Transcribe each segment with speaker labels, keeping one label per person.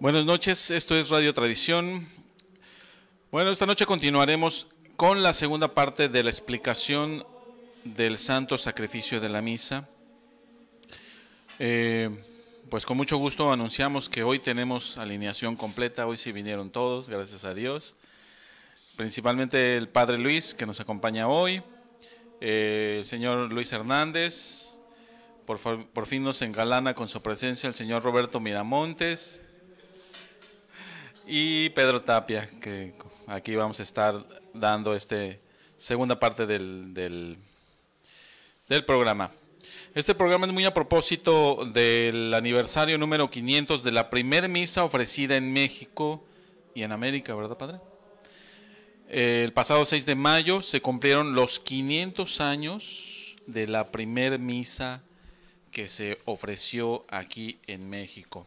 Speaker 1: Buenas noches, esto es Radio Tradición. Bueno, esta noche continuaremos con la segunda parte de la explicación del Santo Sacrificio de la Misa. Pues con mucho gusto anunciamos que hoy tenemos alineación completa, hoy sí vinieron todos, gracias a Dios. Principalmente el Padre Luis, que nos acompaña hoy, el señor Luis Hernández, por fin nos engalana con su presencia el señor Roberto Miramontes, y Pedro Tapia, que aquí vamos a estar dando esta segunda parte del programa. Este programa es muy a propósito del aniversario número 500 de la primer misa ofrecida en México y en América, ¿verdad, Padre? El pasado 6 de mayo se cumplieron los 500 años de la primer misa que se ofreció aquí en México.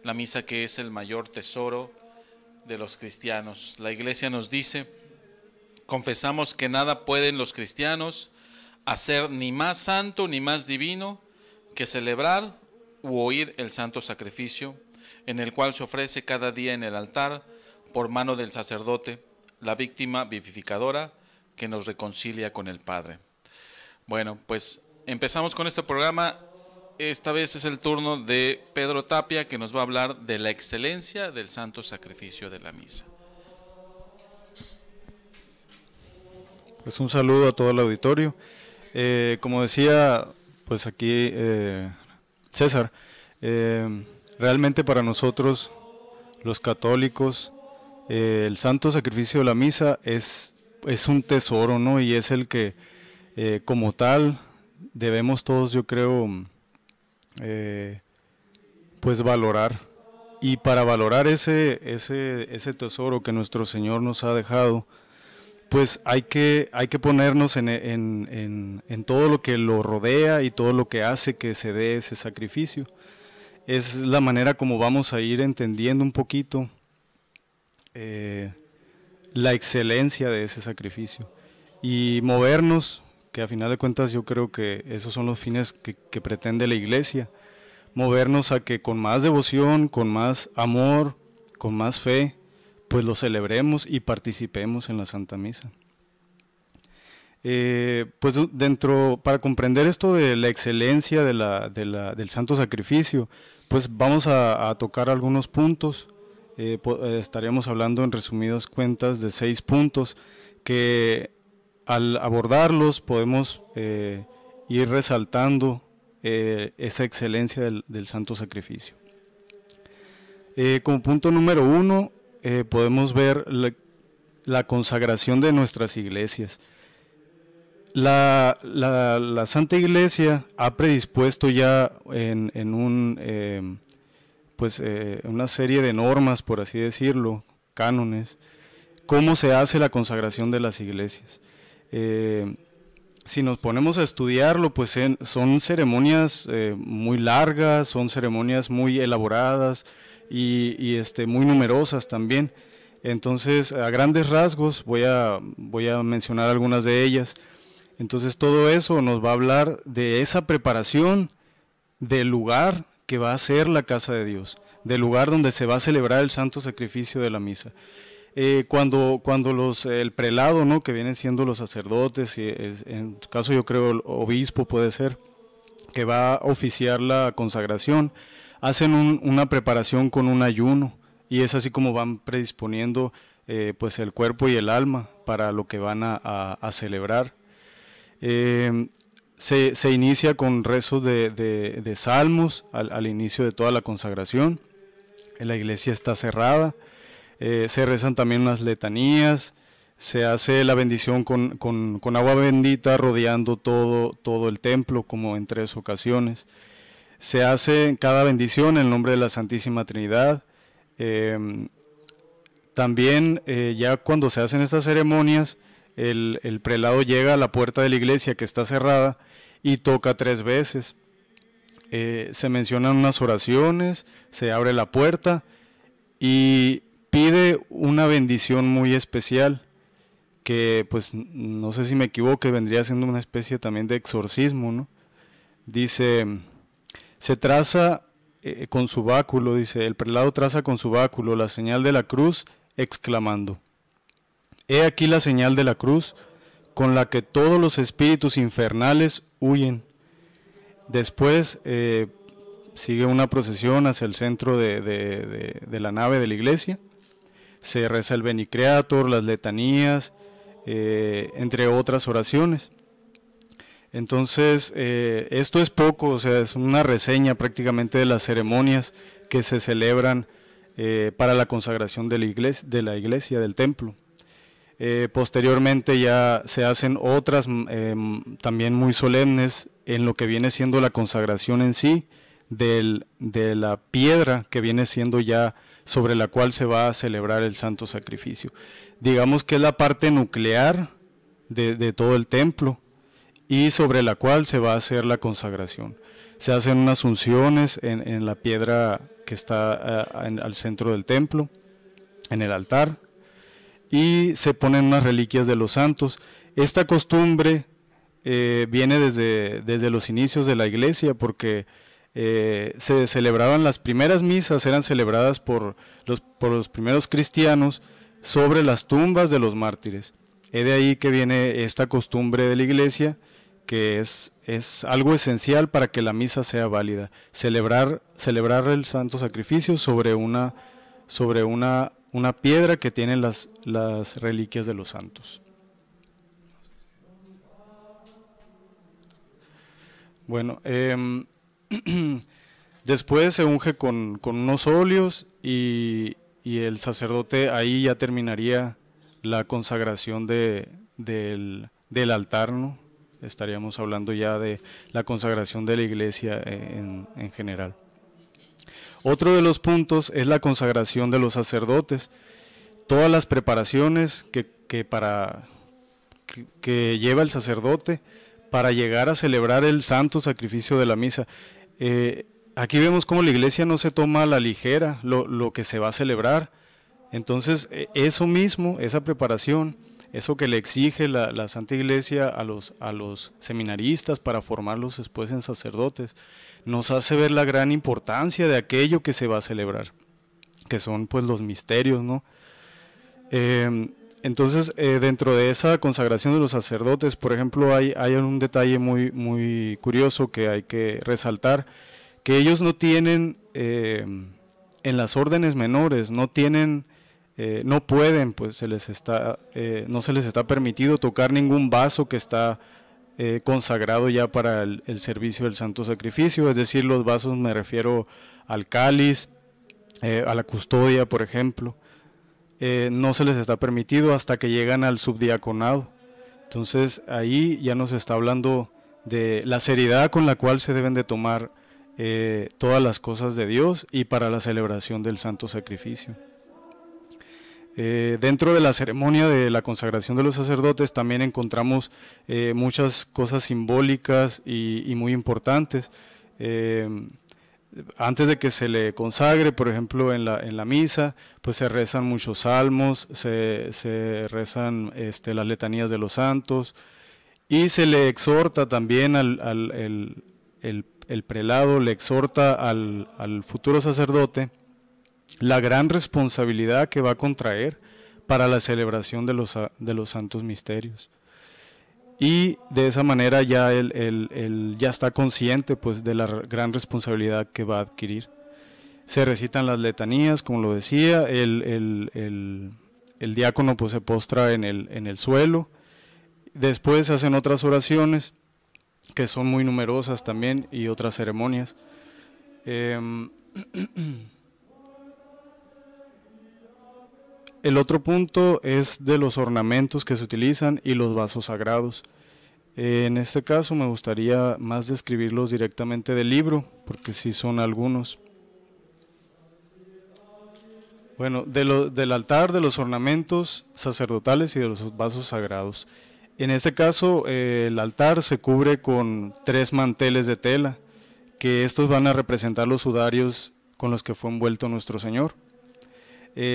Speaker 1: La misa que es el mayor tesoro de los cristianos. La Iglesia nos dice: confesamos que nada pueden los cristianos hacer ni más santo ni más divino que celebrar u oír el santo sacrificio, en el cual se ofrece cada día en el altar, por mano del sacerdote, la víctima vivificadora que nos reconcilia con el Padre. Bueno, pues empezamos con este programa. Esta vez es el turno de Pedro Tapia, que nos va a hablar de la excelencia del santo sacrificio de la misa.
Speaker 2: Pues un saludo a todo el auditorio. Como decía, pues aquí César, realmente para nosotros los católicos el santo sacrificio de la misa es un tesoro, ¿no? Y es el que como tal debemos todos, yo creo, pues valorar. Y para valorar ese tesoro que nuestro Señor nos ha dejado, pues hay que ponernos en todo lo que lo rodea y todo lo que hace que se dé ese sacrificio. Es la manera como vamos a ir entendiendo un poquito la excelencia de ese sacrificio y movernos, que a final de cuentas yo creo que esos son los fines que pretende la Iglesia, movernos a que con más devoción, con más amor, con más fe, pues lo celebremos y participemos en la Santa Misa. Pues para comprender esto de la excelencia del Santo Sacrificio, pues vamos a tocar algunos puntos. Estaríamos hablando en resumidas cuentas de 6 puntos que al abordarlos podemos ir resaltando esa excelencia del Santo Sacrificio. Como punto número 1, podemos ver la consagración de nuestras iglesias. La Santa Iglesia ha predispuesto ya en una serie de normas, por así decirlo, cánones, cómo se hace la consagración de las iglesias. Si nos ponemos a estudiarlo, pues son ceremonias muy largas, son ceremonias muy elaboradas y muy numerosas también. Entonces, a grandes rasgos voy a mencionar algunas de ellas. Entonces, todo eso nos va a hablar de esa preparación del lugar que va a ser la casa de Dios, del lugar donde se va a celebrar el santo sacrificio de la misa. Cuando el prelado, ¿no?, que vienen siendo los sacerdotes, y en tu caso yo creo el obispo puede ser, que va a oficiar la consagración, hacen una preparación con un ayuno, y es así como van predisponiendo pues el cuerpo y el alma para lo que van a celebrar. Se inicia con rezos de salmos al inicio de toda la consagración. La iglesia está cerrada, se rezan también unas letanías, se hace la bendición con agua bendita rodeando todo el templo, como en 3 ocasiones. Se hace en cada bendición el nombre de la Santísima Trinidad. También ya cuando se hacen estas ceremonias, el prelado llega a la puerta de la iglesia que está cerrada y toca 3 veces. Se mencionan unas oraciones, se abre la puerta y pide una bendición muy especial que, pues, no sé si me equivoco, vendría siendo una especie también de exorcismo, ¿no? Dice: se traza con su báculo, dice, el prelado traza con su báculo la señal de la cruz, exclamando: he aquí la señal de la cruz, con la que todos los espíritus infernales huyen. Después sigue una procesión hacia el centro de la nave de la iglesia, se reza el Veni Creator, las letanías, entre otras oraciones. Entonces, esto es poco, o sea, es una reseña prácticamente de las ceremonias que se celebran para la consagración de la iglesia, del templo. Posteriormente ya se hacen otras también muy solemnes en lo que viene siendo la consagración en sí, de la piedra que viene siendo ya sobre la cual se va a celebrar el santo sacrificio. Digamos que es la parte nuclear de todo el templo, y sobre la cual se va a hacer la consagración. Se hacen unas unciones en la piedra que está al centro del templo, en el altar, y se ponen unas reliquias de los santos. Esta costumbre viene desde los inicios de la iglesia, porque se celebraban las primeras misas, eran celebradas por los primeros cristianos sobre las tumbas de los mártires. Es de ahí que viene esta costumbre de la iglesia, que es algo esencial para que la misa sea válida, celebrar el santo sacrificio sobre una piedra que tiene las reliquias de los santos. Bueno, después se unge con unos óleos y el sacerdote ahí ya terminaría la consagración del altar, ¿no? Estaríamos hablando ya de la consagración de la iglesia en general. Otro de los puntos es la consagración de los sacerdotes. Todas las preparaciones que lleva el sacerdote para llegar a celebrar el santo sacrificio de la misa. Aquí vemos cómo la iglesia no se toma a la ligera lo que se va a celebrar. Entonces, eso mismo, esa preparación, eso que le exige la Santa Iglesia a los seminaristas para formarlos después en sacerdotes, nos hace ver la gran importancia de aquello que se va a celebrar, que son pues los misterios, ¿no? Entonces, dentro de esa consagración de los sacerdotes, por ejemplo, hay un detalle muy, muy curioso que hay que resaltar, que ellos no tienen, en las órdenes menores, no pueden, pues no se les está permitido tocar ningún vaso que está consagrado ya para el servicio del santo sacrificio, es decir, los vasos me refiero al cáliz, a la custodia, por ejemplo. No se les está permitido hasta que llegan al subdiaconado. Entonces ahí ya nos está hablando de la seriedad con la cual se deben de tomar todas las cosas de Dios y para la celebración del santo sacrificio. Dentro de la ceremonia de la consagración de los sacerdotes también encontramos muchas cosas simbólicas y muy importantes. Antes de que se le consagre, por ejemplo, en la misa, pues se rezan muchos salmos, se rezan las letanías de los santos, y se le exhorta también el prelado le exhorta al futuro sacerdote la gran responsabilidad que va a contraer para la celebración de los santos misterios. Y de esa manera ya él ya está consciente pues de la gran responsabilidad que va a adquirir. Se recitan las letanías, como lo decía, el diácono pues se postra en el suelo. Después se hacen otras oraciones que son muy numerosas también, y otras ceremonias. El otro punto es de los ornamentos que se utilizan y los vasos sagrados. En este caso me gustaría más describirlos directamente del libro, porque sí son algunos. Bueno, del altar, de los ornamentos sacerdotales y de los vasos sagrados. En este caso, el altar se cubre con 3 manteles de tela, que estos van a representar los sudarios con los que fue envuelto nuestro Señor.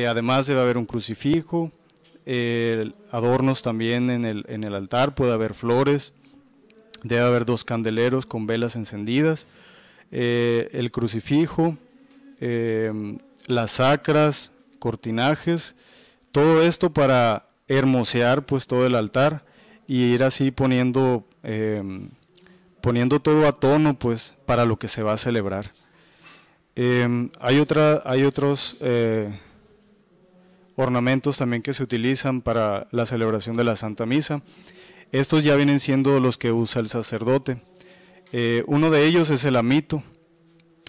Speaker 2: Además debe haber un crucifijo, adornos también en el altar, puede haber flores, debe haber 2 candeleros con velas encendidas. el crucifijo, las sacras, cortinajes, todo esto para hermosear pues todo el altar y ir así poniendo todo a tono pues para lo que se va a celebrar. Hay otros ornamentos también que se utilizan para la celebración de la Santa Misa. Estos ya vienen siendo los que usa el sacerdote. Uno de ellos es el amito.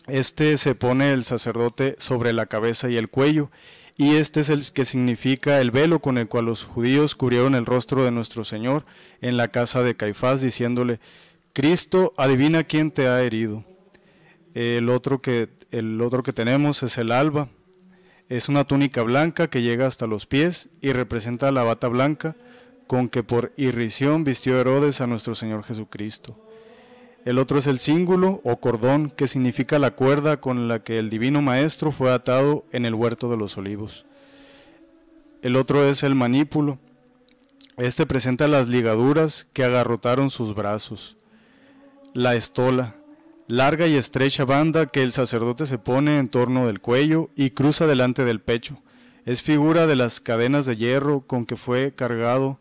Speaker 2: Este se pone el sacerdote sobre la cabeza y el cuello, y este es el que significa el velo con el cual los judíos cubrieron el rostro de nuestro Señor en la casa de Caifás, diciéndole: Cristo, adivina quién te ha herido. El otro que tenemos es el alba. Es una túnica blanca que llega hasta los pies y representa la bata blanca con que por irrisión vistió Herodes a nuestro Señor Jesucristo. El otro es el cíngulo o cordón, que significa la cuerda con la que el Divino Maestro fue atado en el huerto de los olivos. El otro es el manípulo. Este presenta las ligaduras que agarrotaron sus brazos. La estola, larga y estrecha banda que el sacerdote se pone en torno del cuello y cruza delante del pecho. Es figura de las cadenas de hierro con que fue cargado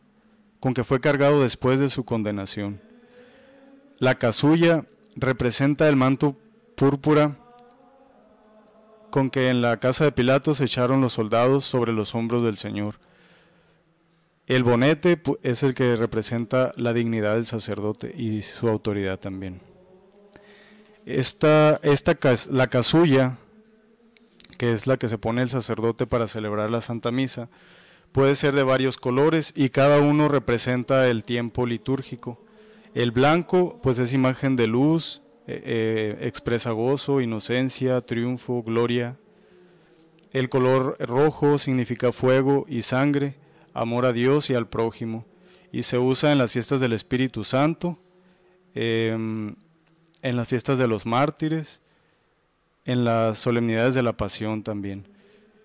Speaker 2: después de su condenación. La casulla representa el manto púrpura con que en la casa de Pilato se echaron los soldados sobre los hombros del Señor. El bonete es el que representa la dignidad del sacerdote y su autoridad también. La casulla, que es la que se pone el sacerdote para celebrar la Santa Misa, puede ser de varios colores y cada uno representa el tiempo litúrgico. El blanco pues es imagen de luz, expresa gozo, inocencia, triunfo, gloria. El color rojo significa fuego y sangre, amor a Dios y al prójimo, y se usa en las fiestas del Espíritu Santo, en las fiestas de los mártires, en las solemnidades de la Pasión también.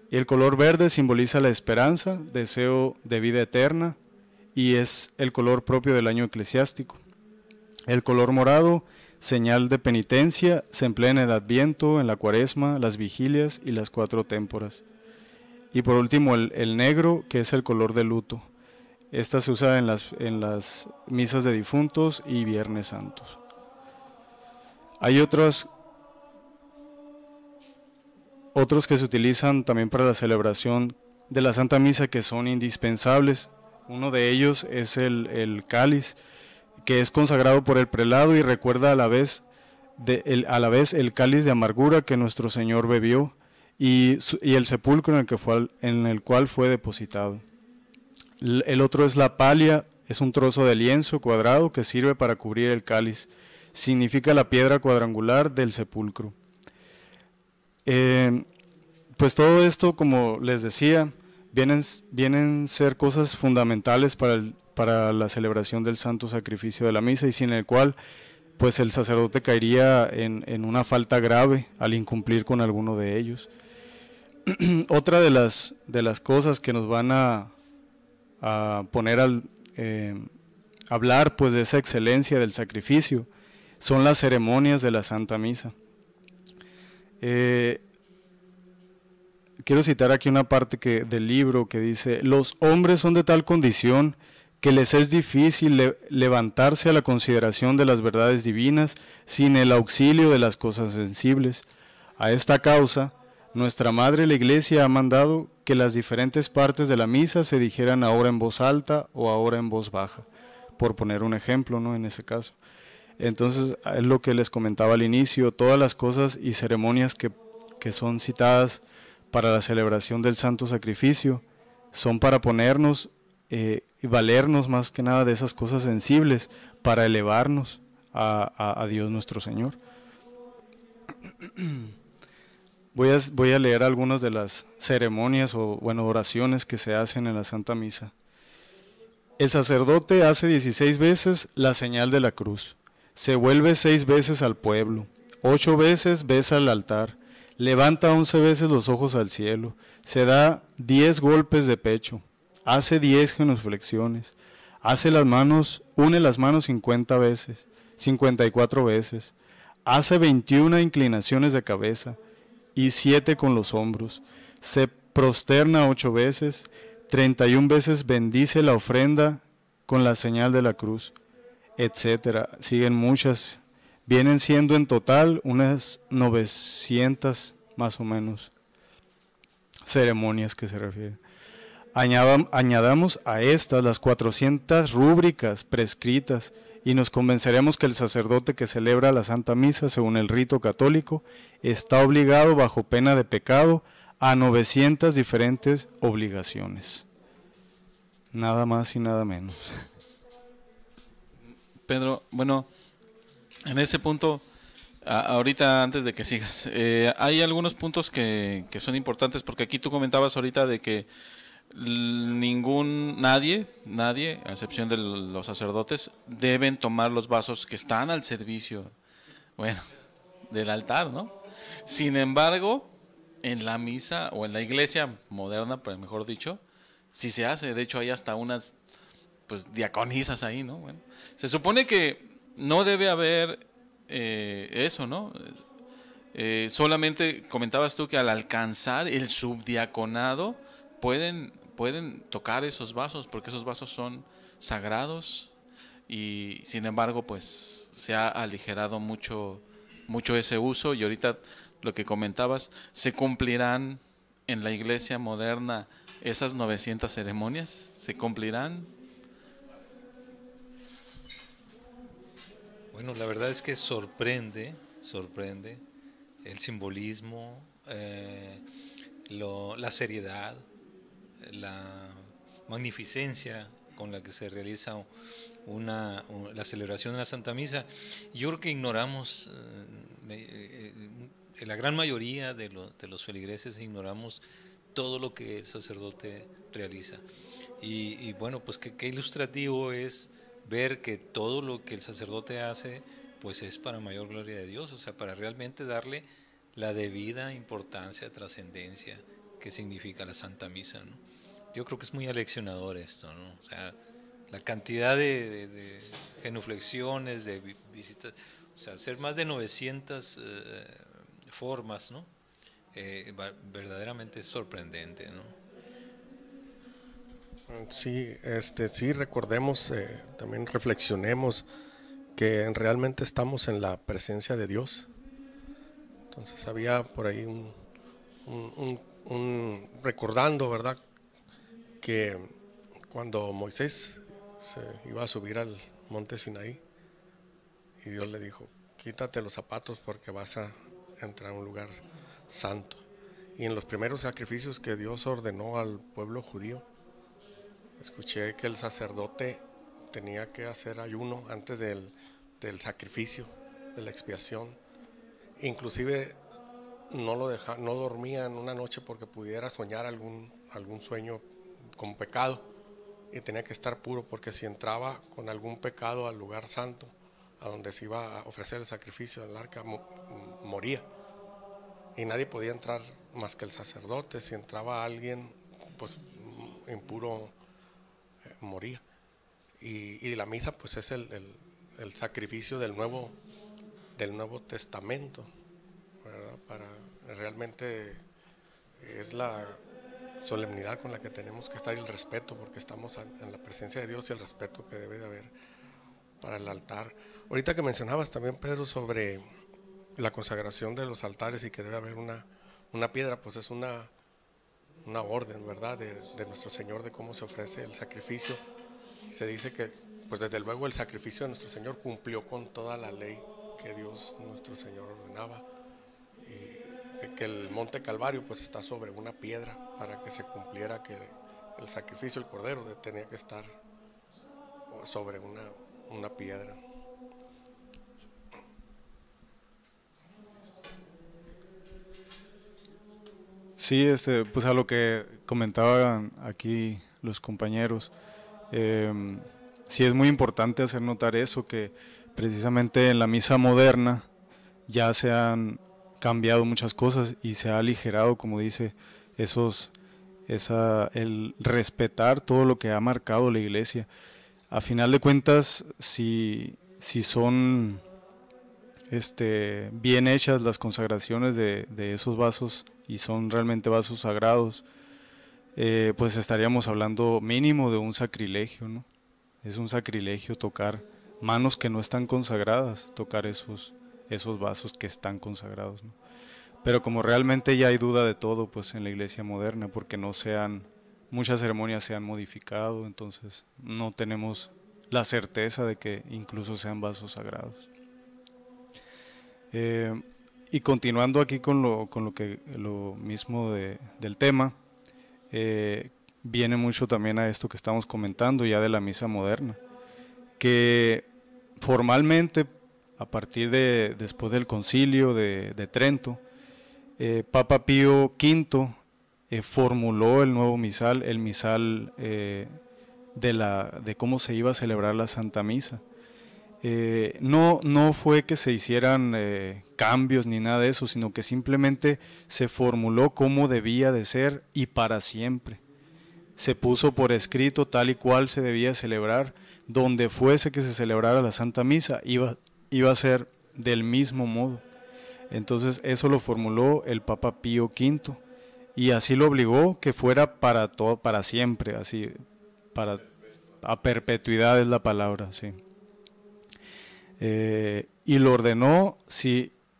Speaker 2: Y el color verde simboliza la esperanza, deseo de vida eterna, y es el color propio del año eclesiástico. El color morado, señal de penitencia, se emplea en el Adviento, en la Cuaresma, las vigilias y las 4 témporas. Y por último el negro, que es el color de luto. Esta se usa en las misas de difuntos y Viernes Santos. Hay otros que se utilizan también para la celebración de la Santa Misa que son indispensables. Uno de ellos es el cáliz, que es consagrado por el prelado y recuerda a la vez el cáliz de amargura que nuestro Señor bebió y el sepulcro en el cual fue depositado. El otro es la palia, es un trozo de lienzo cuadrado que sirve para cubrir el cáliz. Significa la piedra cuadrangular del sepulcro. Pues todo esto, como les decía, vienen a ser cosas fundamentales para la celebración del santo sacrificio de la misa, y sin el cual pues el sacerdote caería en una falta grave al incumplir con alguno de ellos. Otra de las cosas que nos van a poner al hablar pues de esa excelencia del sacrificio son las ceremonias de la Santa Misa. Quiero citar aquí una parte del libro que dice: los hombres son de tal condición que les es difícil levantarse a la consideración de las verdades divinas sin el auxilio de las cosas sensibles. A esta causa, nuestra Madre la Iglesia ha mandado que las diferentes partes de la misa se dijeran ahora en voz alta o ahora en voz baja, por poner un ejemplo, ¿no? En ese caso. Entonces, es lo que les comentaba al inicio: todas las cosas y ceremonias que son citadas para la celebración del Santo Sacrificio son para ponernos y valernos más que nada de esas cosas sensibles para elevarnos a Dios nuestro Señor. Voy a leer algunas de las ceremonias o oraciones que se hacen en la Santa Misa. El sacerdote hace 16 veces la señal de la cruz, se vuelve 6 veces al pueblo, 8 veces besa el altar, levanta 11 veces los ojos al cielo, se da 10 golpes de pecho, hace 10 genuflexiones, une las manos 50 veces, 54 veces, hace 21 inclinaciones de cabeza y 7 con los hombros, se prosterna 8 veces, 31 veces bendice la ofrenda con la señal de la cruz, etcétera. Siguen muchas, vienen siendo en total unas 900 más o menos ceremonias que se refieren. Añadamos a estas las 400 rúbricas prescritas y nos convenceremos que el sacerdote que celebra la Santa Misa según el rito católico está obligado bajo pena de pecado a 900 diferentes obligaciones. Nada más y nada menos.
Speaker 1: Pedro, bueno, en ese punto, ahorita antes de que sigas, hay algunos puntos que son importantes, porque aquí tú comentabas ahorita de que nadie, a excepción de los sacerdotes, deben tomar los vasos que están al servicio, bueno, del altar, ¿no? Sin embargo, en la misa o en la iglesia moderna, pues mejor dicho, sí se hace. De hecho, hay hasta unas, pues, diaconisas ahí, ¿no? Bueno, se supone que no debe haber eso, ¿no? Solamente comentabas tú que al alcanzar el subdiaconado pueden tocar esos vasos, porque esos vasos son sagrados, y sin embargo pues se ha aligerado mucho ese uso. Y ahorita lo que comentabas, ¿se cumplirán en la iglesia moderna esas 900 ceremonias? ¿Se cumplirán?
Speaker 3: Bueno, la verdad es que sorprende el simbolismo, la seriedad, la magnificencia con la que se realiza la celebración de la Santa Misa. Yo creo que ignoramos, la gran mayoría de los feligreses ignoramos todo lo que el sacerdote realiza. Y bueno, pues qué ilustrativo es ver que todo lo que el sacerdote hace pues es para mayor gloria de Dios, o sea, para realmente darle la debida importancia, trascendencia que significa la Santa Misa, ¿no? Yo creo que es muy aleccionador esto, ¿no? O sea, la cantidad de genuflexiones, de visitas, o sea, hacer más de 900 formas, ¿no? Verdaderamente es sorprendente, ¿no?
Speaker 4: Sí, sí, recordemos, también reflexionemos que realmente estamos en la presencia de Dios. Entonces había por ahí recordando, ¿verdad?, que cuando Moisés se iba a subir al monte Sinaí y Dios le dijo: quítate los zapatos porque vas a entrar a un lugar santo. Y en los primeros sacrificios que Dios ordenó al pueblo judío, escuché que el sacerdote tenía que hacer ayuno antes del sacrificio, de la expiación. Inclusive no dormía en una noche porque pudiera soñar algún sueño con pecado, y tenía que estar puro, porque si entraba con algún pecado al lugar santo, a donde se iba a ofrecer el sacrificio del arca, moría. Y nadie podía entrar más que el sacerdote. Si entraba alguien pues impuro, moría. Y la misa pues es el sacrificio del Nuevo Testamento, ¿verdad? Para realmente es la solemnidad con la que tenemos que estar, y el respeto, porque estamos en la presencia de Dios, y el respeto que debe de haber para el altar. Ahorita que mencionabas también, Pedro, sobre la consagración de los altares y que debe haber una piedra, pues es una orden, ¿verdad?, de nuestro Señor, de cómo se ofrece el sacrificio. Se dice que pues desde luego el sacrificio de nuestro Señor cumplió con toda la ley que Dios nuestro Señor ordenaba, y que el monte Calvario pues está sobre una piedra para que se cumpliera que el sacrificio del Cordero tenía que estar sobre una piedra.
Speaker 2: Sí, pues a lo que comentaban aquí los compañeros, sí es muy importante hacer notar eso, que precisamente en la misa moderna ya se han cambiado muchas cosas y se ha aligerado, como dice, el respetar todo lo que ha marcado la Iglesia. A final de cuentas, si son bien hechas las consagraciones de esos vasos y son realmente vasos sagrados, pues estaríamos hablando mínimo de un sacrilegio, ¿no? Es un sacrilegio tocar manos que no están consagradas, tocar esos vasos que están consagrados, ¿no? Pero como realmente ya hay duda de todo, pues en la iglesia moderna, porque muchas ceremonias se han modificado, entonces no tenemos la certeza de que incluso sean vasos sagrados. Y continuando aquí con lo mismo del tema, viene mucho también a esto que estamos comentando ya de la misa moderna, que formalmente a partir después del concilio de Trento, Papa Pío V formuló el nuevo misal, el misal de cómo se iba a celebrar la Santa Misa. No fue que se hicieran cambios ni nada de eso, sino que simplemente se formuló cómo debía de ser y para siempre. Se puso por escrito tal y cual se debía celebrar, donde fuese que se celebrara la Santa Misa, iba a ser del mismo modo. Entonces eso lo formuló el Papa Pío V y así lo obligó que fuera para siempre, así, a perpetuidad es la palabra, sí. Y lo ordenó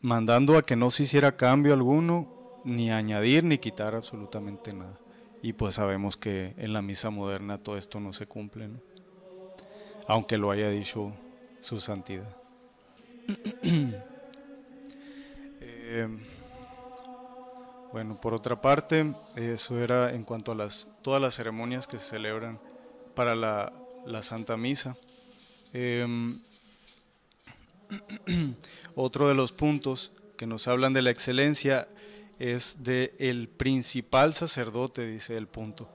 Speaker 2: mandando a que no se hiciera cambio alguno, ni añadir ni quitar absolutamente nada. Y pues sabemos que en la misa moderna todo esto no se cumple, ¿no? Aunque lo haya dicho su santidad. Bueno, por otra parte, eso era en cuanto a todas las ceremonias que se celebran para la Santa Misa. Otro de los puntos que nos hablan de la excelencia es del principal sacerdote, dice el punto.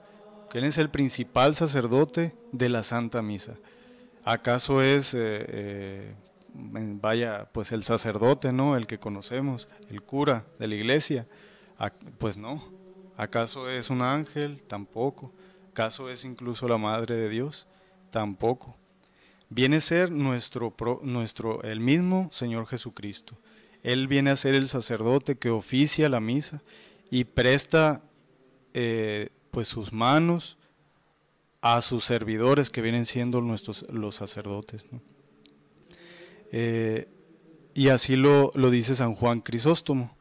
Speaker 2: ¿Quién es el principal sacerdote de la Santa Misa? ¿Acaso es, pues el sacerdote, ¿no? El que conocemos, el cura de la iglesia? Pues no. ¿Acaso es un ángel? Tampoco. ¿Acaso es incluso la Madre de Dios? Tampoco. Viene a ser el mismo Señor Jesucristo. Él viene a ser el sacerdote que oficia la misa y presta pues sus manos a sus servidores que vienen siendo los sacerdotes, ¿no? Y así lo dice San Juan Crisóstomo.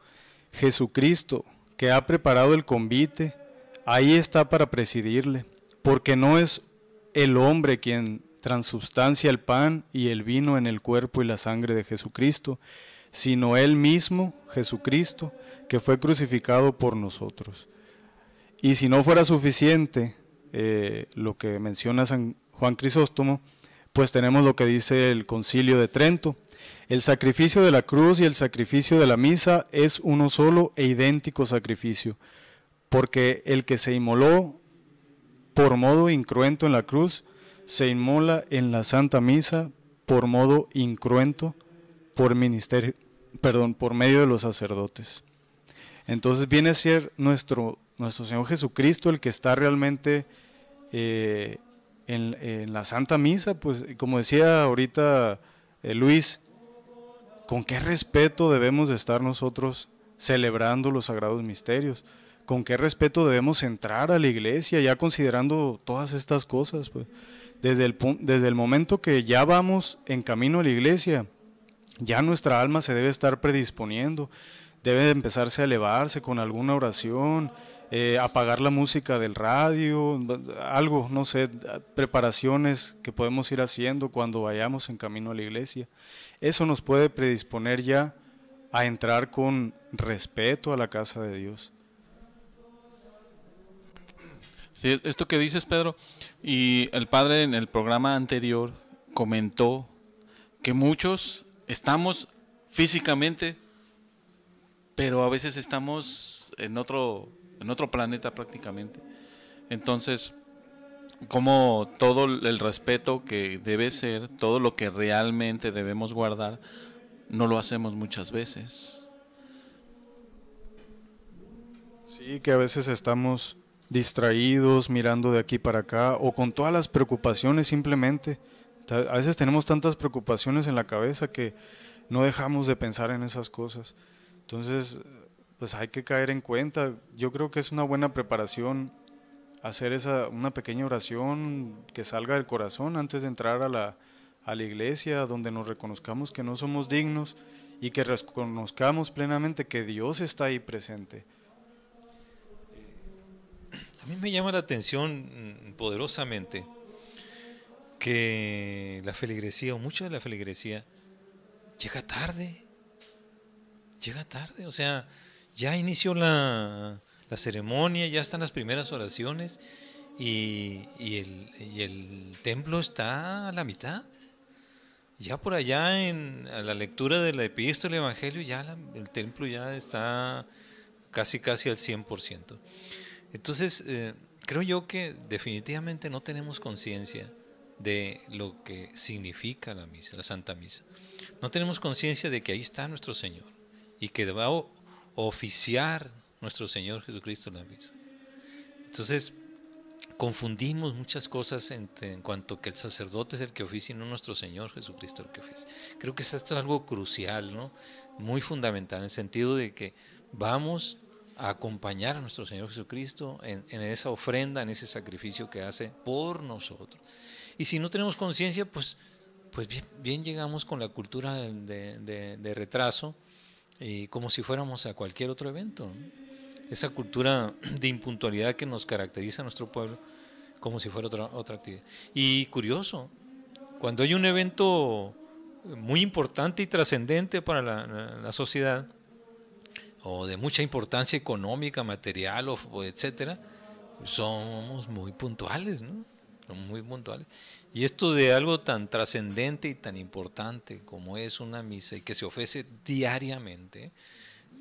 Speaker 2: Jesucristo, que ha preparado el convite, ahí está para presidirle, porque no es el hombre quien transubstancia el pan y el vino en el cuerpo y la sangre de Jesucristo, sino Él mismo, Jesucristo, que fue crucificado por nosotros. Y si no fuera suficiente lo que menciona San Juan Crisóstomo, pues tenemos lo que dice el Concilio de Trento. El sacrificio de la cruz y el sacrificio de la misa es uno solo e idéntico sacrificio, porque el que se inmoló por modo incruento en la cruz, se inmola en la Santa Misa por modo incruento por medio de los sacerdotes. Entonces viene a ser nuestro Señor Jesucristo el que está realmente en la Santa Misa, pues como decía ahorita Luis, con qué respeto debemos de estar nosotros celebrando los sagrados misterios, con qué respeto debemos entrar a la iglesia ya considerando todas estas cosas, pues. Desde el momento que ya vamos en camino a la iglesia, ya nuestra alma se debe estar predisponiendo, debe empezarse a elevarse con alguna oración, apagar la música del radio, algo, no sé, preparaciones que podemos ir haciendo cuando vayamos en camino a la iglesia. Eso nos puede predisponer ya a entrar con respeto a la casa de Dios.
Speaker 1: Sí, esto que dices, Pedro, y el padre en el programa anterior comentó que muchos estamos físicamente, pero a veces estamos en otro planeta prácticamente. Entonces, como todo el respeto que debe ser, todo lo que realmente debemos guardar, no lo hacemos muchas veces.
Speaker 2: Sí, que a veces estamos distraídos, mirando de aquí para acá, o con todas las preocupaciones simplemente. A veces tenemos tantas preocupaciones en la cabeza que no dejamos de pensar en esas cosas. Entonces, pues hay que caer en cuenta. Yo creo que es una buena preparación hacer una pequeña oración que salga del corazón antes de entrar a la iglesia, donde nos reconozcamos que no somos dignos y que reconozcamos plenamente que Dios está ahí presente.
Speaker 3: A mí me llama la atención poderosamente que la feligresía, o mucha de la feligresía, llega tarde, o sea, ya inició la ceremonia, ya están las primeras oraciones y el templo está a la mitad. Ya por allá a la lectura de la epístola del Evangelio, ya el templo ya está casi al 100%. Entonces, creo yo que definitivamente no tenemos conciencia de lo que significa la misa, la Santa Misa. No tenemos conciencia de que ahí está nuestro Señor y que va a oficiar nuestro Señor Jesucristo en la misa. Entonces, confundimos muchas cosas en cuanto que el sacerdote es el que oficia y no nuestro Señor Jesucristo el que oficia. Creo que esto es algo crucial, ¿no? Muy fundamental, en el sentido de que vamos a acompañar a nuestro Señor Jesucristo en esa ofrenda, en ese sacrificio que hace por nosotros. Y si no tenemos conciencia, pues bien llegamos con la cultura de retraso, y como si fuéramos a cualquier otro evento, ¿no? Esa cultura de impuntualidad que nos caracteriza a nuestro pueblo, como si fuera otra actividad. Y curioso, cuando hay un evento muy importante y trascendente para la sociedad, o de mucha importancia económica, material, o etcétera, somos muy puntuales, ¿no? Somos muy puntuales. Y esto de algo tan trascendente y tan importante como es una misa y que se ofrece diariamente,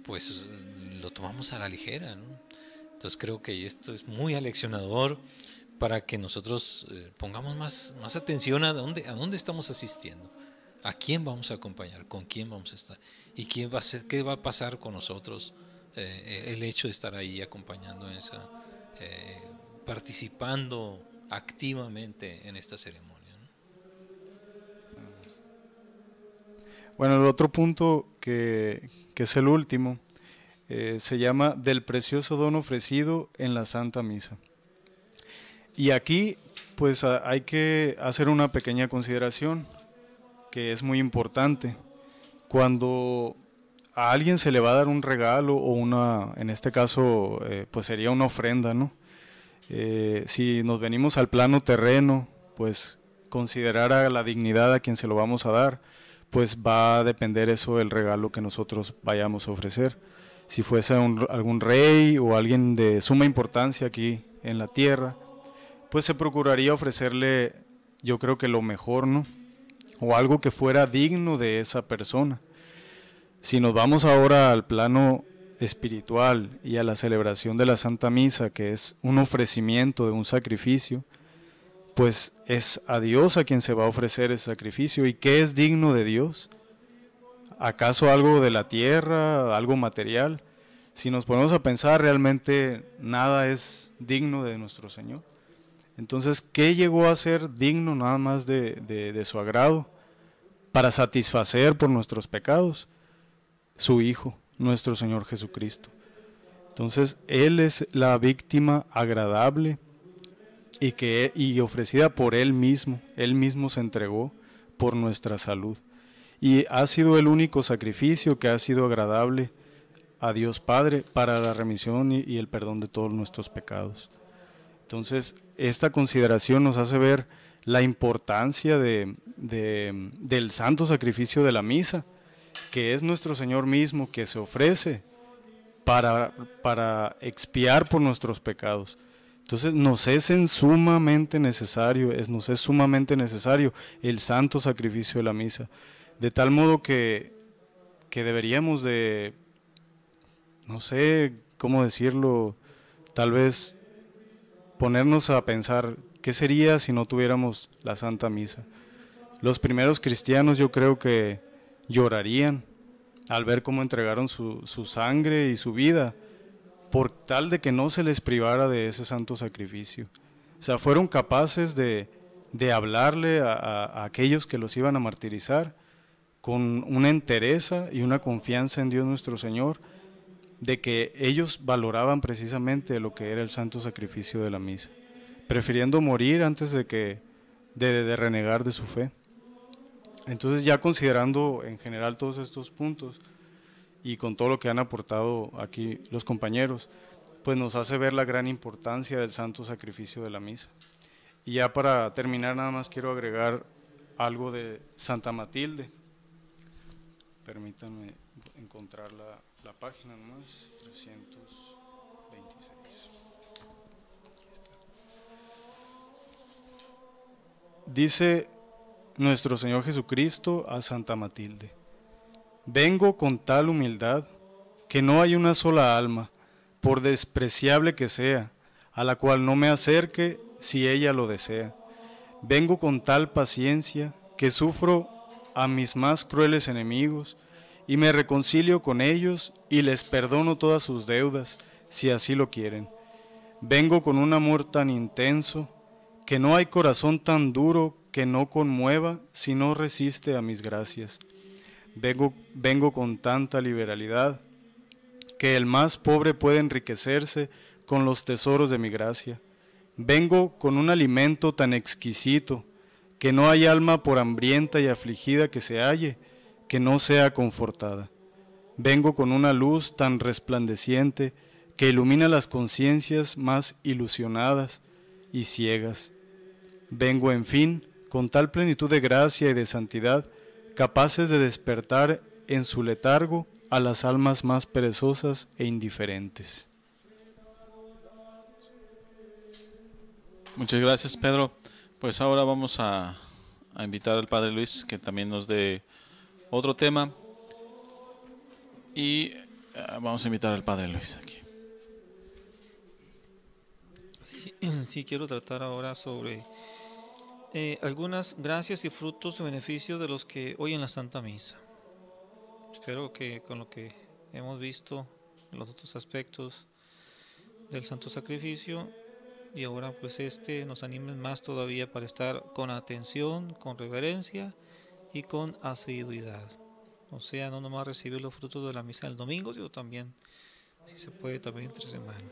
Speaker 3: pues lo tomamos a la ligera, ¿no? Entonces creo que esto es muy aleccionador para que nosotros pongamos más atención a dónde estamos asistiendo, a quién vamos a acompañar, con quién vamos a estar y qué va a pasar con nosotros, el hecho de estar ahí acompañando en participando activamente en esta ceremonia, ¿no?
Speaker 2: Bueno, el otro punto que es el último, se llama del precioso don ofrecido en la Santa Misa. Y aquí pues hay que hacer una pequeña consideración que es muy importante. Cuando a alguien se le va a dar un regalo o en este caso pues sería una ofrenda, ¿no? Si nos venimos al plano terreno, pues considerar a la dignidad a quien se lo vamos a dar, pues va a depender eso del regalo que nosotros vayamos a ofrecer. Si fuese algún rey o alguien de suma importancia aquí en la tierra, pues se procuraría ofrecerle, yo creo que lo mejor, ¿no? O algo que fuera digno de esa persona. Si nos vamos ahora al plano espiritual y a la celebración de la Santa Misa, que es un ofrecimiento de un sacrificio, pues es a Dios a quien se va a ofrecer ese sacrificio. ¿Y qué es digno de Dios? ¿Acaso algo de la tierra, algo material? Si nos ponemos a pensar, realmente nada es digno de nuestro Señor. Entonces, ¿qué llegó a ser digno nada más de su agrado para satisfacer por nuestros pecados? Su Hijo, nuestro Señor Jesucristo. Entonces, Él es la víctima agradable y ofrecida por Él mismo se entregó por nuestra salud. Y ha sido el único sacrificio que ha sido agradable a Dios Padre para la remisión y el perdón de todos nuestros pecados. Entonces, esta consideración nos hace ver la importancia del santo sacrificio de la misa, que es nuestro Señor mismo que se ofrece para expiar por nuestros pecados. Entonces nos es sumamente necesario el santo sacrificio de la misa, de tal modo que deberíamos de, no sé cómo decirlo, tal vez ponernos a pensar qué sería si no tuviéramos la Santa Misa. Los primeros cristianos yo creo que llorarían al ver cómo entregaron su sangre y su vida por tal de que no se les privara de ese santo sacrificio. O sea, fueron capaces de hablarle a aquellos que los iban a martirizar con una entereza y una confianza en Dios nuestro Señor, de que ellos valoraban precisamente lo que era el santo sacrificio de la misa, prefiriendo morir antes de renegar de su fe. Entonces, ya considerando en general todos estos puntos y con todo lo que han aportado aquí los compañeros, pues nos hace ver la gran importancia del santo sacrificio de la misa. Y ya para terminar, nada más quiero agregar algo de Santa Matilde. Permítanme encontrar la página nomás, 326. Dice nuestro Señor Jesucristo a Santa Matilde: vengo con tal humildad que no hay una sola alma, por despreciable que sea, a la cual no me acerque si ella lo desea. Vengo con tal paciencia que sufro a mis más crueles enemigos y me reconcilio con ellos y les perdono todas sus deudas, si así lo quieren. Vengo con un amor tan intenso que no hay corazón tan duro que no conmueva si no resiste a mis gracias. Vengo con tanta liberalidad que el más pobre puede enriquecerse con los tesoros de mi gracia. Vengo con un alimento tan exquisito que no hay alma por hambrienta y afligida que se halle, que no sea confortada. Vengo con una luz tan resplandeciente que ilumina las conciencias más ilusionadas y ciegas. Vengo, en fin, con tal plenitud de gracia y de santidad, capaces de despertar en su letargo a las almas más perezosas e indiferentes.
Speaker 1: Muchas gracias, Pedro. Pues ahora vamos a invitar al Padre Luis que también nos dé otro tema. Y vamos a invitar al Padre Luis aquí.
Speaker 5: Sí, quiero tratar ahora sobre algunas gracias y frutos y beneficios de los que hoy en la Santa Misa. Espero que con lo que hemos visto, los otros aspectos del Santo Sacrificio, y ahora pues nos animen más todavía para estar con atención, con reverencia y con asiduidad. O sea, no nomás recibir los frutos de la misa del domingo, sino también, si se puede, también entre semana.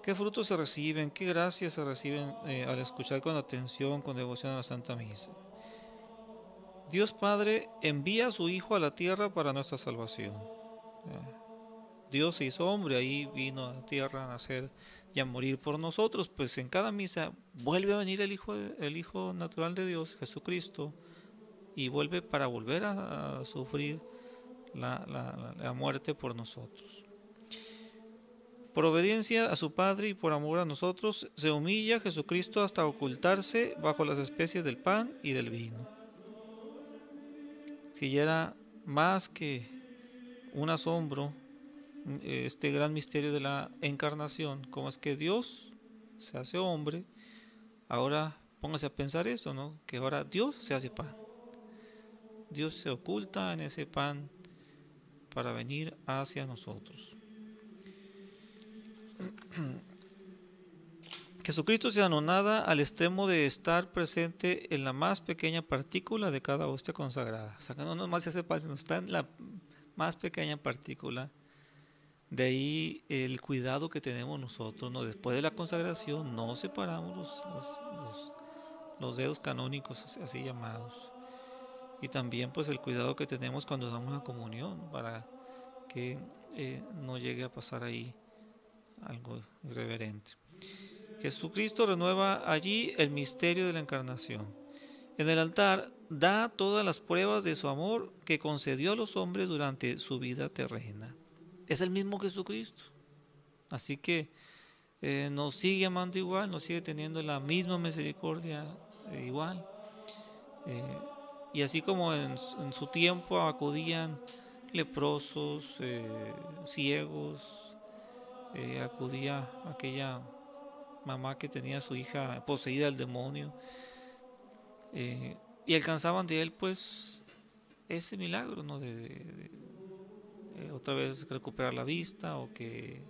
Speaker 5: ¿Qué frutos se reciben? ¿Qué gracias se reciben al escuchar con atención, con devoción a la Santa Misa? Dios Padre envía a su Hijo a la tierra para nuestra salvación. Dios se hizo hombre, ahí vino a la tierra a nacer y a morir por nosotros. Pues en cada misa vuelve a venir el Hijo natural de Dios, Jesucristo, y vuelve para volver a sufrir la muerte por nosotros. Por obediencia a su Padre y por amor a nosotros, se humilla Jesucristo hasta ocultarse bajo las especies del pan y del vino. Si ya era más que un asombro este gran misterio de la encarnación, como es que Dios se hace hombre, ahora póngase a pensar esto, ¿no? Que ahora Dios se hace pan. Dios se oculta en ese pan para venir hacia nosotros. Jesucristo se anonada al extremo de estar presente en la más pequeña partícula de cada hostia consagrada. O sea, que no nomás se hace pan, sino está en la más pequeña partícula. De ahí el cuidado que tenemos nosotros, ¿no? Después de la consagración no separamos los dedos canónicos, así llamados. Y también pues el cuidado que tenemos cuando damos la comunión, para que no llegue a pasar ahí algo irreverente. Jesucristo renueva allí el misterio de la encarnación. En el altar da todas las pruebas de su amor que concedió a los hombres durante su vida terrena. Es el mismo Jesucristo. Así que nos sigue amando igual, nos sigue teniendo la misma misericordia igual. Y así como en su tiempo acudían leprosos, ciegos, acudía aquella mamá que tenía a su hija poseída del demonio, y alcanzaban de él pues ese milagro, ¿no? de otra vez recuperar la vista, o que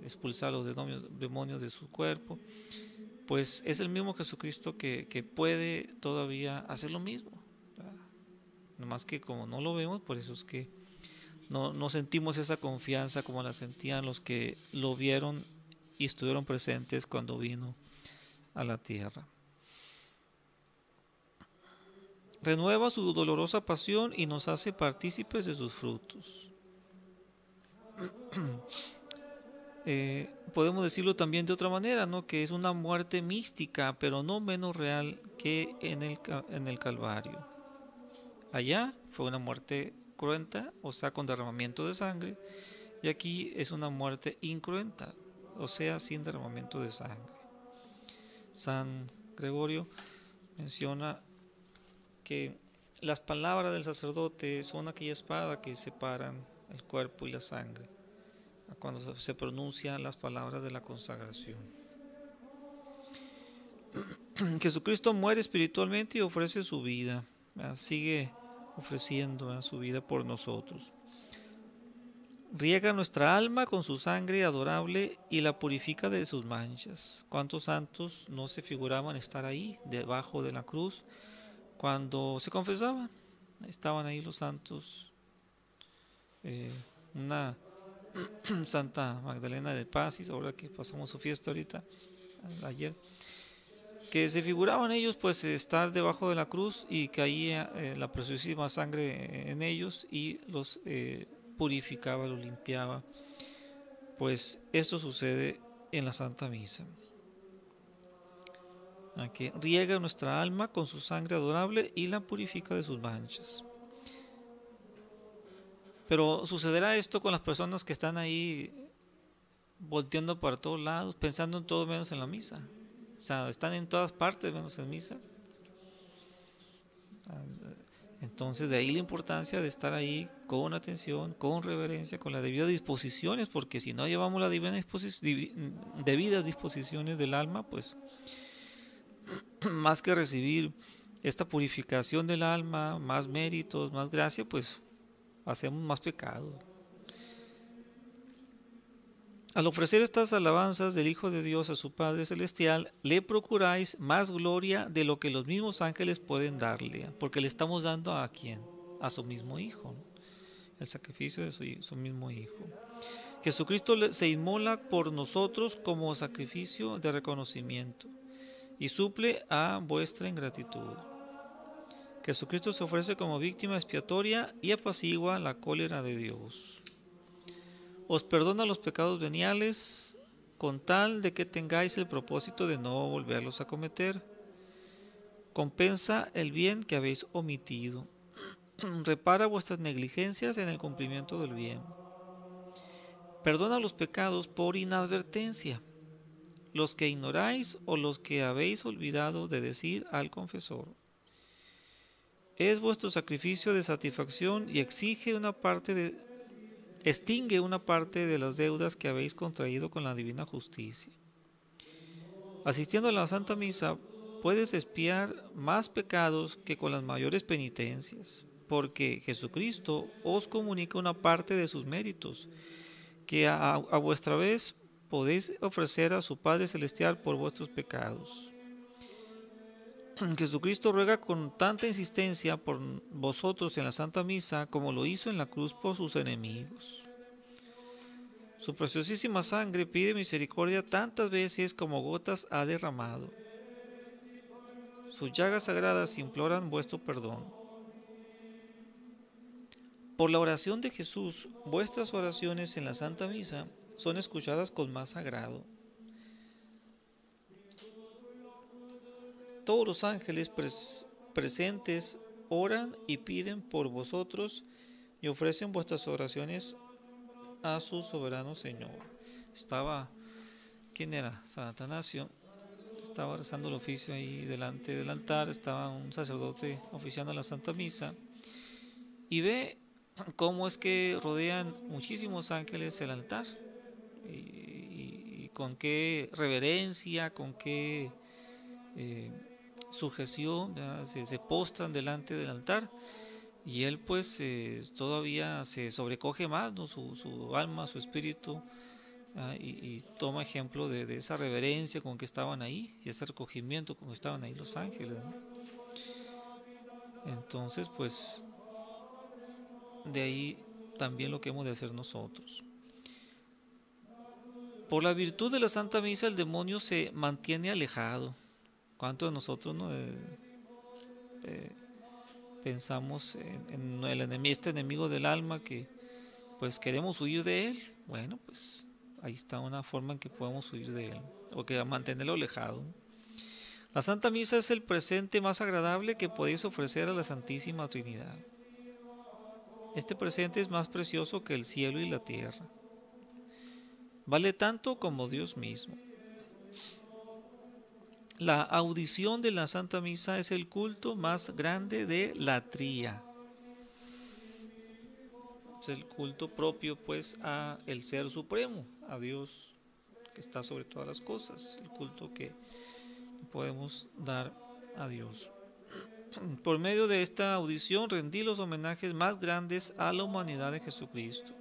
Speaker 5: expulsar los demonios de su cuerpo. Pues es el mismo Jesucristo que puede todavía hacer lo mismo. Nomás que como no lo vemos, por eso es que no sentimos esa confianza como la sentían los que lo vieron y estuvieron presentes cuando vino a la tierra. Renueva su dolorosa pasión y nos hace partícipes de sus frutos. Podemos decirlo también de otra manera, ¿no? Que es una muerte mística, pero no menos real que en el Calvario. Allá fue una muerte cruenta, o sea, con derramamiento de sangre, y aquí es una muerte incruenta, o sea, sin derramamiento de sangre. San Gregorio menciona que las palabras del sacerdote son aquella espada que separan el cuerpo y la sangre cuando se pronuncian las palabras de la consagración. Jesucristo muere espiritualmente y ofrece su vida, sigue ofreciendo su vida por nosotros. Riega nuestra alma con su sangre adorable y la purifica de sus manchas. ¿Cuántos santos no se figuraban estar ahí, debajo de la cruz, cuando se confesaban? Estaban ahí los santos. Una Santa Magdalena de Paz, ahora que pasamos su fiesta ahorita, ayer, que se figuraban ellos pues estar debajo de la cruz y caía la preciosísima sangre en ellos y los purificaba, los limpiaba. Pues esto sucede en la Santa Misa, que riega nuestra alma con su sangre adorable y la purifica de sus manchas. Pero sucederá esto con las personas que están ahí volteando para todos lados, pensando en todo menos en la misa. O sea, están en todas partes menos en misa. Entonces de ahí la importancia de estar ahí con atención, con reverencia, con las debidas disposiciones, porque si no llevamos las debidas disposiciones del alma, pues más que recibir esta purificación del alma, más méritos, más gracia, pues hacemos más pecado. Al ofrecer estas alabanzas del Hijo de Dios a su Padre Celestial, le procuráis más gloria de lo que los mismos ángeles pueden darle, porque le estamos dando a ¿quién? A su mismo Hijo, el sacrificio de su mismo Hijo. Jesucristo se inmola por nosotros como sacrificio de reconocimiento y suple a vuestra ingratitud. Jesucristo se ofrece como víctima expiatoria y apacigua la cólera de Dios. Os perdona los pecados veniales con tal de que tengáis el propósito de no volverlos a cometer. Compensa el bien que habéis omitido. Repara vuestras negligencias en el cumplimiento del bien. Perdona los pecados por inadvertencia, los que ignoráis o los que habéis olvidado de decir al confesor. Es vuestro sacrificio de satisfacción y extingue una parte de las deudas que habéis contraído con la divina justicia. Asistiendo a la Santa Misa, puedes expiar más pecados que con las mayores penitencias, porque Jesucristo os comunica una parte de sus méritos, que a vuestra vez podéis ofrecer a su Padre Celestial por vuestros pecados. Jesucristo ruega con tanta insistencia por vosotros en la Santa Misa como lo hizo en la cruz por sus enemigos. Su preciosísima sangre pide misericordia tantas veces como gotas ha derramado. Sus llagas sagradas imploran vuestro perdón. Por la oración de Jesús, vuestras oraciones en la Santa Misa son escuchadas con más agrado. Todos los ángeles presentes oran y piden por vosotros y ofrecen vuestras oraciones a su soberano Señor. ¿Quién era? San Atanasio. Estaba rezando el oficio ahí delante del altar, estaba un sacerdote oficiando la Santa Misa y ve cómo es que rodean muchísimos ángeles el altar y con qué reverencia, con qué sujeción se postran delante del altar, y él pues todavía se sobrecoge más, ¿no? su alma, su espíritu, y toma ejemplo de esa reverencia con que estaban ahí y ese recogimiento con que estaban ahí los ángeles, ¿no? Entonces pues de ahí también lo que hemos de hacer nosotros. Por la virtud de la Santa Misa el demonio se mantiene alejado. ¿Cuántos de nosotros no pensamos en este enemigo del alma que pues queremos huir de él? Bueno, pues ahí está una forma en que podemos huir de él, o que mantenerlo alejado. La Santa Misa es el presente más agradable que podéis ofrecer a la Santísima Trinidad. Este presente es más precioso que el cielo y la tierra. Vale tanto como Dios mismo. La audición de la Santa Misa es el culto más grande de la tría. Es el culto propio, pues, a el Ser Supremo, a Dios que está sobre todas las cosas, el culto que podemos dar a Dios. Por medio de esta audición rendí los homenajes más grandes a la humanidad de Jesucristo.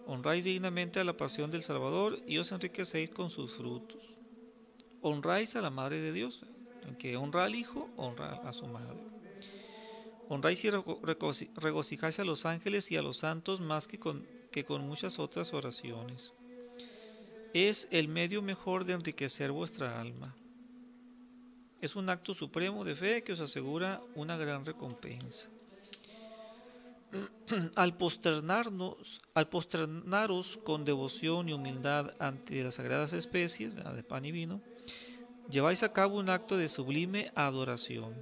Speaker 5: Honráis dignamente a la pasión del Salvador y os enriquecéis con sus frutos. Honráis a la Madre de Dios, el que honra al Hijo, honra a su Madre. Honráis y regocijáis a los ángeles y a los santos más que con muchas otras oraciones. Es el medio mejor de enriquecer vuestra alma. Es un acto supremo de fe que os asegura una gran recompensa. Al posternaros con devoción y humildad ante las sagradas especies, de pan y vino, lleváis a cabo un acto de sublime adoración.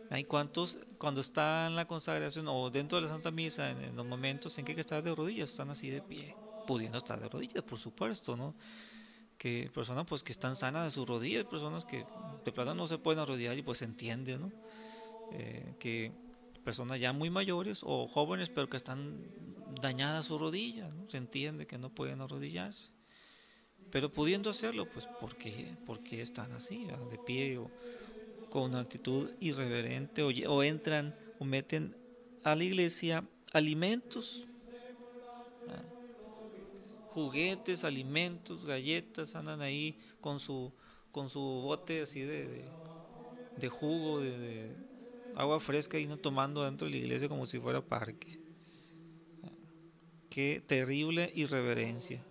Speaker 5: Hay cuantos, cuando está en la consagración o dentro de la Santa Misa, en los momentos en que hay que estar de rodillas, están así de pie, pudiendo estar de rodillas, por supuesto, ¿no? Que personas pues que están sanas de sus rodillas, personas que de plano no se pueden arrodillar y pues se entiende, ¿no? Que personas ya muy mayores o jóvenes pero que están dañadas sus rodillas, ¿no? Se entiende que no pueden arrodillarse, pero pudiendo hacerlo, pues ¿por qué están así, ¿verdad? De pie o con una actitud irreverente o entran o meten a la iglesia alimentos, ¿verdad? Juguetes, alimentos, galletas, andan ahí con su bote así de jugo, de agua fresca y no tomando dentro de la iglesia como si fuera parque. Qué terrible irreverencia.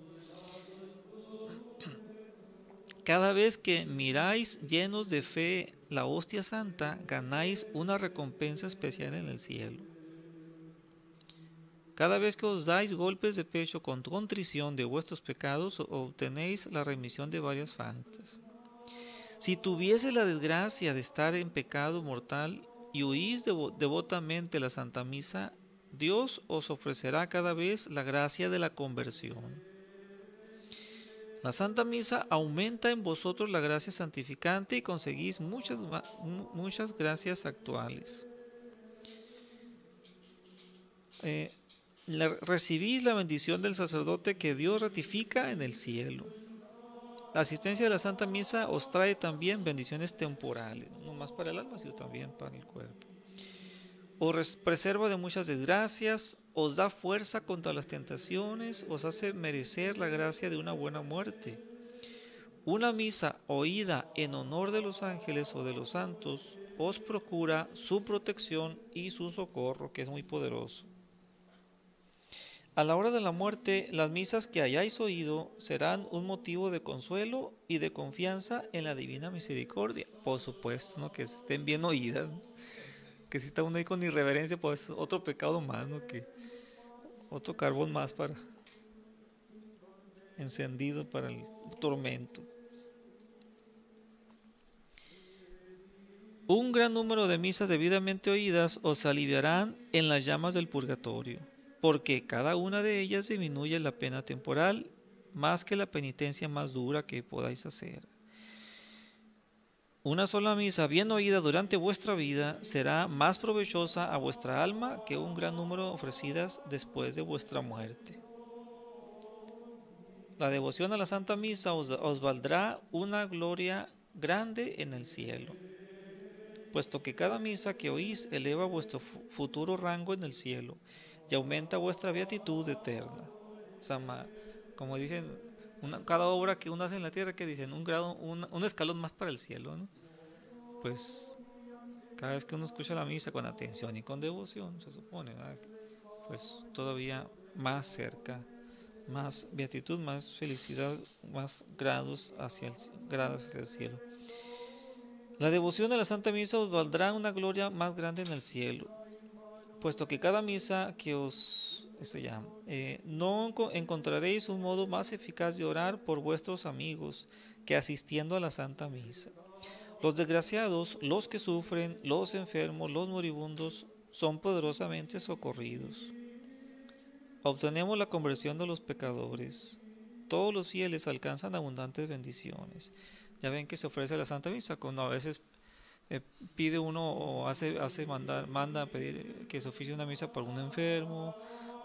Speaker 5: Cada vez que miráis llenos de fe la hostia santa, ganáis una recompensa especial en el cielo. Cada vez que os dais golpes de pecho con contrición de vuestros pecados, obtenéis la remisión de varias faltas. Si tuviese la desgracia de estar en pecado mortal y oís devotamente la Santa Misa, Dios os ofrecerá cada vez la gracia de la conversión. La Santa Misa aumenta en vosotros la gracia santificante y conseguís muchas gracias actuales. Recibís la bendición del sacerdote que Dios ratifica en el cielo. La asistencia de la Santa Misa os trae también bendiciones temporales, no más para el alma, sino también para el cuerpo. Os preserva de muchas desgracias, os da fuerza contra las tentaciones, os hace merecer la gracia de una buena muerte. Una misa oída en honor de los ángeles o de los santos os procura su protección y su socorro, que es muy poderoso. A la hora de la muerte, las misas que hayáis oído serán un motivo de consuelo y de confianza en la divina misericordia. Por supuesto, ¿no? Que estén bien oídas, ¿no? Que si está uno ahí con irreverencia, pues otro pecado más, ¿no? Que otro carbón más para encendido para el tormento. Un gran número de misas debidamente oídas os aliviarán en las llamas del purgatorio, porque cada una de ellas disminuye la pena temporal más que la penitencia más dura que podáis hacer. Una sola misa bien oída durante vuestra vida será más provechosa a vuestra alma que un gran número ofrecidas después de vuestra muerte. La devoción a la Santa Misa os valdrá una gloria grande en el cielo, puesto que cada misa que oís eleva vuestro futuro rango en el cielo y aumenta vuestra beatitud eterna. O sea, como dicen, cada obra que uno hace en la tierra, que dicen un escalón más para el cielo, ¿no? Pues cada vez que uno escucha la misa con atención y con devoción, se supone, ¿verdad?, pues todavía más cerca, más beatitud, más felicidad, más grados hacia el cielo. La devoción a la Santa Misa os valdrá una gloria más grande en el cielo, puesto que cada misa que no encontraréis un modo más eficaz de orar por vuestros amigos que asistiendo a la Santa Misa. Los desgraciados, los que sufren, los enfermos, los moribundos, son poderosamente socorridos. Obtenemos la conversión de los pecadores. Todos los fieles alcanzan abundantes bendiciones. Ya ven que se ofrece la Santa Misa, cuando a veces pide uno o manda a pedir que se oficie una misa por algún enfermo,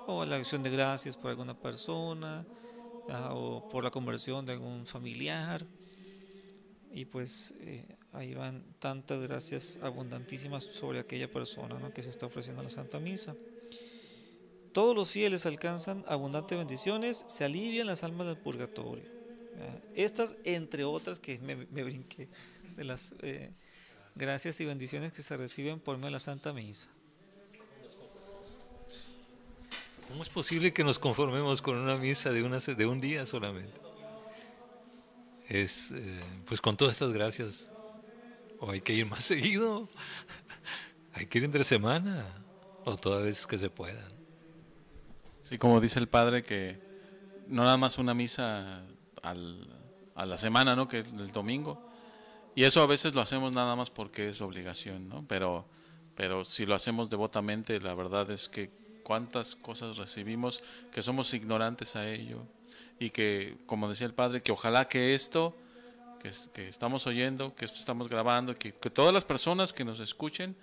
Speaker 5: o la acción de gracias por alguna persona, o por la conversión de algún familiar. Y pues ahí van tantas gracias abundantísimas sobre aquella persona, ¿no?, que se está ofreciendo la Santa Misa. Todos los fieles alcanzan abundantes bendiciones, se alivian las almas del purgatorio. Estas, entre otras, que me brinqué, de las gracias y bendiciones que se reciben por medio de la Santa Misa.
Speaker 3: ¿Cómo es posible que nos conformemos con una misa de un día solamente? Pues con todas estas gracias, o hay que ir más seguido, hay que ir entre semana, o todas veces que se puedan.
Speaker 1: Sí, como dice el padre, que no nada más una misa a la semana, ¿no?, que el domingo. Y eso a veces lo hacemos nada más porque es obligación, ¿no? Pero si lo hacemos devotamente, la verdad es que cuántas cosas recibimos que somos ignorantes a ello. Y que, como decía el padre, que ojalá que esto que estamos oyendo, que esto estamos grabando, que todas las personas que nos escuchen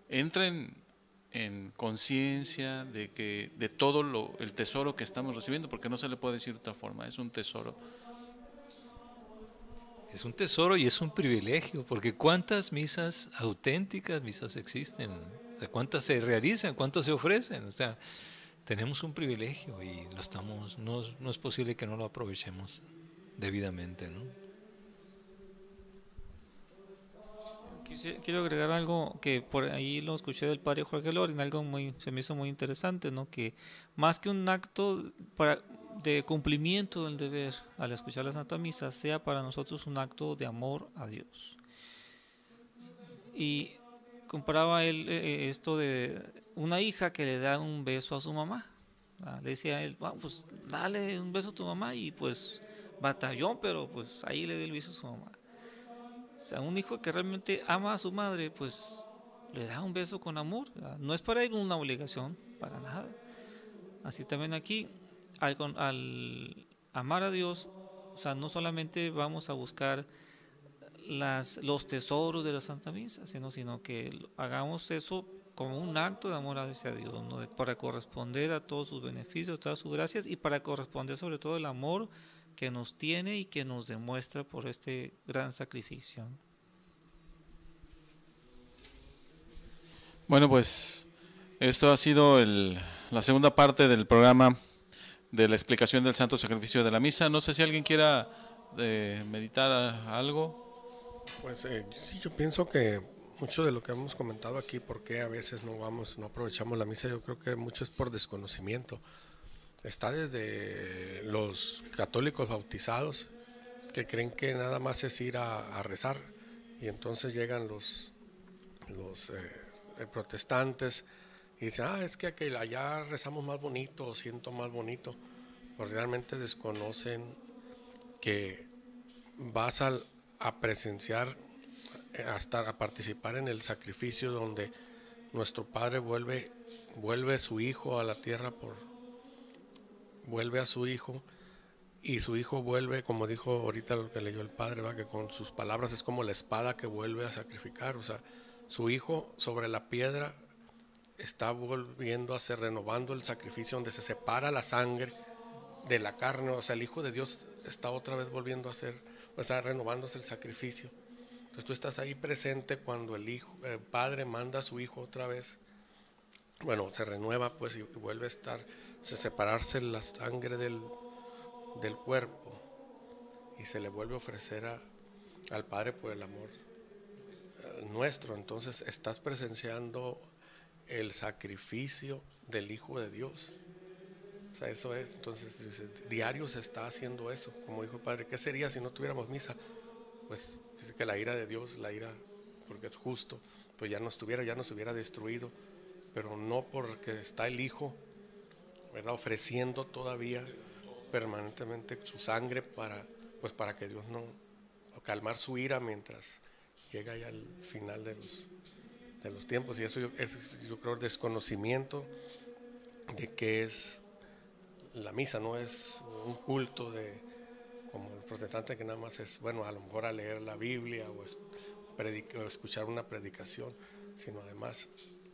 Speaker 1: entren en conciencia de todo el tesoro que estamos recibiendo, porque no se le puede decir de otra forma, es un tesoro.
Speaker 3: Es un tesoro y es un privilegio, porque cuántas misas auténticas, misas existen, o sea, cuántas se realizan, cuántas se ofrecen, o sea, tenemos un privilegio y no es posible que no lo aprovechemos debidamente, ¿no?
Speaker 5: Quiero agregar algo que por ahí lo escuché del padre Jorge Lorin, algo se me hizo muy interesante, ¿no? Que más que un acto de cumplimiento del deber al escuchar la Santa Misa, sea para nosotros un acto de amor a Dios. Y comparaba él esto de una hija que le da un beso a su mamá. Le decía a él, pues dale un beso a tu mamá, y pues batalló, pero pues ahí le dio el beso a su mamá. O sea, un hijo que realmente ama a su madre, pues le da un beso con amor. No es para él una obligación, para nada. Así también aquí, al amar a Dios, o sea, no solamente vamos a buscar los tesoros de la Santa Misa, sino que hagamos eso como un acto de amor hacia Dios, ¿no? Para corresponder a todos sus beneficios, todas sus gracias, y para corresponder sobre todo el amor que nos tiene y que nos demuestra por este gran sacrificio.
Speaker 1: Bueno, pues esto ha sido la segunda parte del programa de la explicación del Santo Sacrificio de la Misa. No sé si alguien quiera meditar algo.
Speaker 4: Pues sí, yo pienso que mucho de lo que hemos comentado aquí, por qué a veces no aprovechamos la misa, yo creo que mucho es por desconocimiento. Está desde los católicos bautizados, que creen que nada más es ir a rezar, y entonces llegan los protestantes y dicen, es que allá rezamos más bonito, o siento más bonito, porque realmente desconocen que vas a presenciar, a participar en el sacrificio donde nuestro Padre vuelve a su Hijo a la tierra, vuelve a su Hijo, y su Hijo vuelve, como dijo ahorita lo que leyó el Padre, ¿va? Que con sus palabras es como la espada que vuelve a sacrificar. O sea, su Hijo sobre la piedra está renovando el sacrificio, donde se separa la sangre de la carne. O sea, el Hijo de Dios está otra vez volviendo a hacer, o sea, renovándose el sacrificio. Entonces tú estás ahí presente cuando el Padre manda a su Hijo otra vez. Bueno, se renueva pues y vuelve a separarse la sangre del cuerpo, y se le vuelve a ofrecer al Padre por el amor nuestro. Entonces estás presenciando el sacrificio del Hijo de Dios. O sea, eso es. Entonces, diario se está haciendo eso. Como dijo el Padre, ¿qué sería si no tuviéramos misa? Pues dice que la ira de Dios, la ira, porque es justo, pues ya nos hubiera destruido, pero no porque está el Hijo, ¿verdad?, ofreciendo todavía permanentemente su sangre para que Dios no calmar su ira mientras llega ya al final de los tiempos. Y eso yo creo desconocimiento de qué es la misa. No es un culto como el protestante, que nada más es, bueno, a lo mejor a leer la Biblia o escuchar una predicación, sino además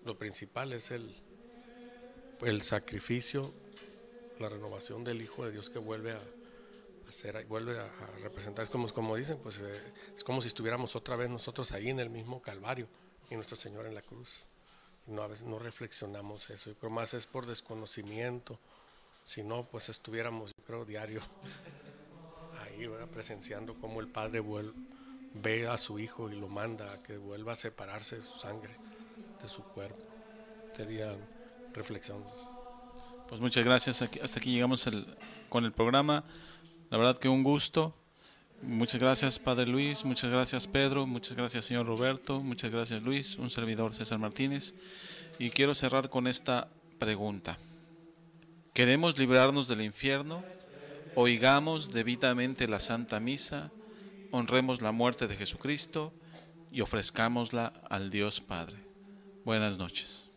Speaker 4: lo principal es el sacrificio, la renovación del Hijo de Dios que vuelve a representar. Es como dicen, pues es como si estuviéramos otra vez nosotros ahí en el mismo Calvario y nuestro Señor en la cruz. A veces no reflexionamos eso. Yo creo más es por desconocimiento. Si no, pues estuviéramos, yo creo, diario ahí, ¿verdad?, presenciando cómo el Padre ve a su Hijo y lo manda a que vuelva a separarse de su sangre, de su cuerpo. Sería reflexión.
Speaker 1: Pues muchas gracias. Hasta aquí llegamos con el programa. La verdad que un gusto. Muchas gracias, Padre Luis. Muchas gracias, Pedro. Muchas gracias, señor Roberto. Muchas gracias, Luis. Un servidor, César Martínez. Y quiero cerrar con esta pregunta. ¿Queremos librarnos del infierno? Oigamos debidamente la Santa Misa, honremos la muerte de Jesucristo y ofrezcámosla al Dios Padre. Buenas noches.